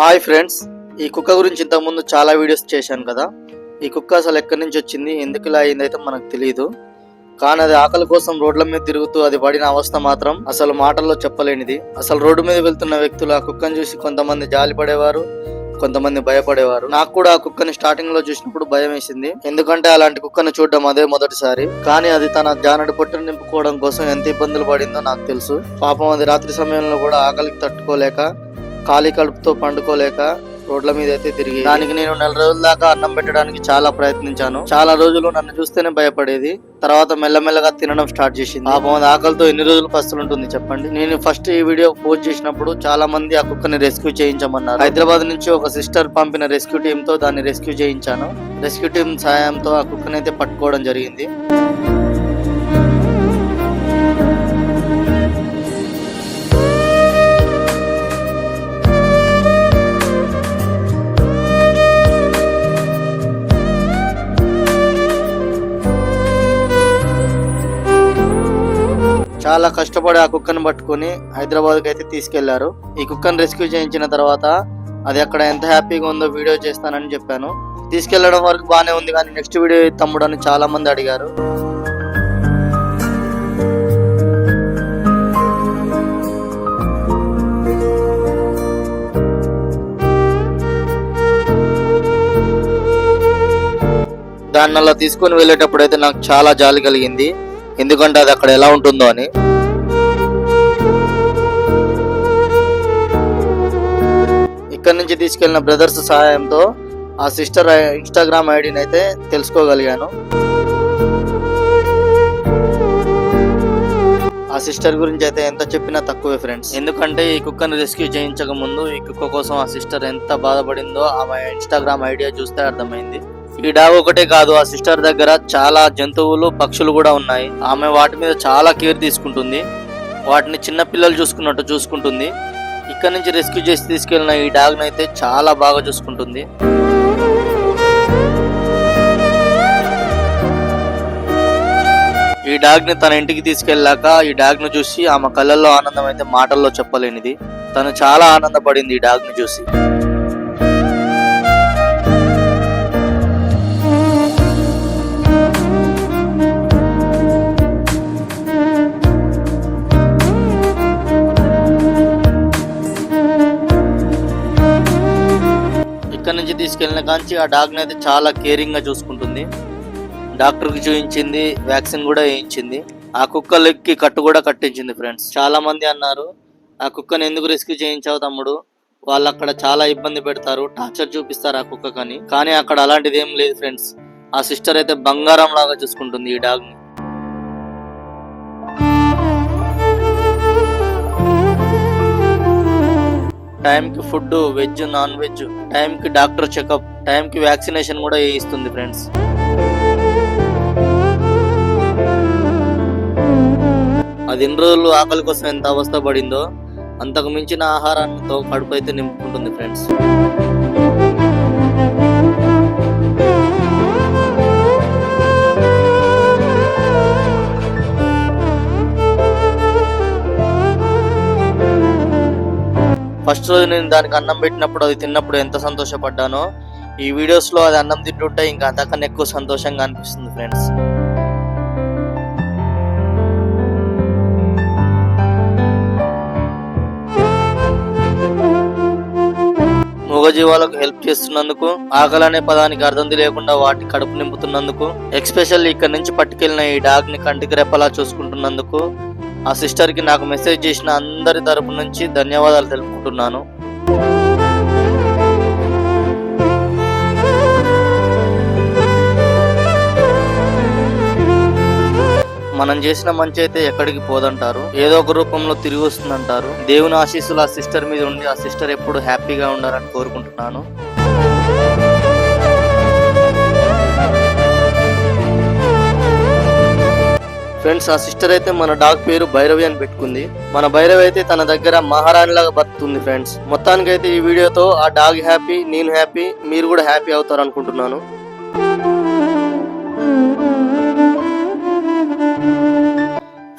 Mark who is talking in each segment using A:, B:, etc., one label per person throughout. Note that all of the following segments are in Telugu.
A: హాయ్ ఫ్రెండ్స్, ఈ కుక్క గురించి ఇంతకుముందు చాలా వీడియోస్ చేశాను కదా. ఈ కుక్క అసలు ఎక్కడి నుంచి వచ్చింది, ఎందుకు ఇలా అయింది అయితే మనకు తెలియదు. కానీ అది ఆకలి కోసం రోడ్ల మీద తిరుగుతూ అది పడిన అవస్థ మాత్రం అసలు మాటల్లో చెప్పలేనిది. అసలు రోడ్డు మీద వెళ్తున్న వ్యక్తులు ఆ కుక్కను చూసి కొంతమంది జాలి పడేవారు, కొంతమంది భయపడేవారు. నాకు కూడా ఆ కుక్కని స్టార్టింగ్ లో చూసినప్పుడు భయం వేసింది, ఎందుకంటే అలాంటి కుక్కను చూడడం అదే మొదటిసారి. కానీ అది తన జానడి పొట్టును నింపుకోవడం కోసం ఎంత ఇబ్బందులు పడిందో నాకు తెలుసు. పాపం అది రాత్రి సమయంలో కూడా ఆకలికి తట్టుకోలేక, ఖాళీ కడుపుతో పండుకోలేక రోడ్ల మీద అయితే తిరిగి, దానికి నేను 4 రోజుల దాకా అన్నం పెట్టడానికి చాలా ప్రయత్నించాను. చాలా రోజులు నన్ను చూస్తేనే భయపడేది, తర్వాత మెల్లమెల్లగా తినడం స్టార్ట్ చేసింది. పాపం ఆకలితో ఎన్ని రోజులు పస్తులుంటుంది చెప్పండి. నేను ఫస్ట్ ఈ వీడియో పోస్ట్ చేసినప్పుడు చాలా మంది ఆ కుక్కని రెస్క్యూ చేయించమన్నారు. హైదరాబాద్ నుంచి ఒక సిస్టర్ పంపిన రెస్క్యూ టీమ్ తో దాన్ని రెస్క్యూ చేయించాను. రెస్క్యూ టీమ్ సాయంతో ఆ కుక్కని అయితే పట్టుకోవడం జరిగింది. చాలా కష్టపడి ఆ కుక్కను పట్టుకుని హైదరాబాద్ కి అయితే తీసుకెళ్లారు. ఈ కుక్కను రెస్క్యూ చేయించిన తర్వాత అది అక్కడ ఎంత హ్యాపీగా ఉందో వీడియో చేస్తానని చెప్పాను. తీసుకెళ్లడం వరకు బానే ఉంది, కానీ నెక్స్ట్ వీడియో తమ్ముడు అని చాలా మంది అడిగారు. దాన్ని అలా తీసుకొని వెళ్ళేటప్పుడు అయితే నాకు చాలా జాలి కలిగింది, ఎందుకంటే అది అక్కడ ఎలా ఉంటుందో అని. ఇక్కడ నుంచి తీసుకెళ్లిన బ్రదర్స్ సహాయంతో ఆ సిస్టర్ ఇన్స్టాగ్రామ్ ఐడిని అయితే తెలుసుకోగలిగాను. ఆ సిస్టర్ గురించి అయితే ఎంత చెప్పినా తక్కువే ఫ్రెండ్స్, ఎందుకంటే ఈ కుక్కను రెస్క్యూ చేయించక ముందు ఈ కుక్క కోసం ఆ సిస్టర్ ఎంత బాధపడిందో ఆమె ఇన్స్టాగ్రామ్ ఐడియా చూస్తే అర్థమైంది. ఈ డాగ్ ఒకటే కాదు, ఆ సిస్టర్ దగ్గర చాలా జంతువులు, పక్షులు కూడా ఉన్నాయి. ఆమె వాటి మీద చాలా కేర్ తీసుకుంటుంది, వాటిని చిన్న పిల్లలు చూసుకున్నట్టు చూసుకుంటుంది. ఇక్కడ నుంచి రెస్క్యూ చేసి తీసుకెళ్లిన ఈ డాగ్ అయితే చాలా బాగా చూసుకుంటుంది. ఈ డాగ్ ని తన ఇంటికి తీసుకెళ్ళాక ఈ డాగ్ ను చూసి ఆమె కళ్ళల్లో ఆనందం అయితే మాటల్లో చెప్పలేనిది. తను చాలా ఆనందపడింది ఈ డాగ్ ని చూసి. ఇక్కడ నుంచి తీసుకెళ్లిన కాంచి ఆ డాగ్ ని అయితే చాలా కేరింగ్ గా చూసుకుంటుంది. డాక్టర్ కి చూపించింది, వ్యాక్సిన్ కూడా వేయించింది. ఆ కుక్క లెగ్ కి కట్టు కూడా కట్టించింది ఫ్రెండ్స్. చాలా మంది అన్నారు, ఆ కుక్కని ఎందుకు రెస్క్యూ చేయించావు తమ్ముడు, వాళ్ళు అక్కడ చాలా ఇబ్బంది పెడతారు, టార్చర్ చూపిస్తారు ఆ కుక్కకని. కానీ అక్కడ అలాంటిది ఏం లేదు ఫ్రెండ్స్. ఆ సిస్టర్ అయితే బంగారం లాగా చూసుకుంటుంది ఈ డాగ్ ని. టైంకి ఫుడ్, వెజ్, నాన్ వెజ్, టైంకి డాక్టర్ చెకప్, టైంకి వ్యాక్సినేషన్ కూడా వేయిస్తుంది ఫ్రెండ్స్. అది ఎన్ని రోజులు ఆకలి కోసం ఎంత అవస్థ పడిందో అంతకు మించిన ఆహారాలతో కడుపు అయితే నింపుకుంటుంది ఫ్రెండ్స్. ఫస్ట్ రోజు నేను దానికి అన్నం పెట్టినప్పుడు, అది తిన్నప్పుడు ఎంత సంతోషపడ్డానో ఈ వీడియోస్ లో అది అన్నం తింటుంటే ఇంకా అంతకన్నా ఎక్కువ సంతోషంగా అనిపిస్తుంది ఫ్రెండ్స్. మూగజీవాలకు హెల్ప్ చేస్తున్నందుకు, ఆకలి అనే పదానికి అర్థం తెలియకుండా వాటి కడుపు నింపుతున్నందుకు, ఎక్స్పెషల్లీ ఇక్కడ నుంచి పట్టుకెళ్లిన ఈ డాగ్ ని కంటికి రెప్పలా చూసుకుంటున్నందుకు ఆ సిస్టర్ కి నాకు మెసేజ్ చేసిన అందరి తరపు నుంచి ధన్యవాదాలు తెలుపుకుంటున్నాను. మనం చేసిన మంచి అయితే ఎక్కడికి పోదంటారు, ఏదో ఒక రూపంలో తిరిగి వస్తుందంటారు. దేవుని ఆశీస్సులు ఆ సిస్టర్ మీద ఉండి ఆ సిస్టర్ ఎప్పుడు హ్యాపీగా ఉండాలని కోరుకుంటున్నాను. ఫ్రెండ్స్, ఆ సిస్టర్ అయితే మన డాగ్ పేరు భైరవి అని పెట్టుకుంది. మన భైరవి అయితే తన దగ్గర మహారాణిలాగా బతుకుతుంది ఫ్రెండ్స్. మొత్తానికి అయితే ఈ వీడియోతో ఆ డాగ్ హ్యాపీ, నేను హ్యాపీ, మీరు కూడా హ్యాపీ అవుతారు అనుకుంటున్నాను.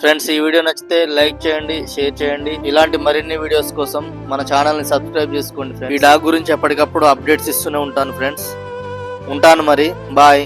A: ఫ్రెండ్స్, ఈ వీడియో నచ్చితే లైక్ చేయండి, షేర్ చేయండి. ఇలాంటి మరిన్ని వీడియోస్ కోసం మన ఛానల్ని సబ్స్క్రైబ్ చేసుకోండి ఫ్రెండ్స్. ఈ డాగ్ గురించి ఎప్పటికప్పుడు అప్డేట్స్ ఇస్తూనే ఉంటాను ఫ్రెండ్స్. ఉంటాను మరి, బాయ్.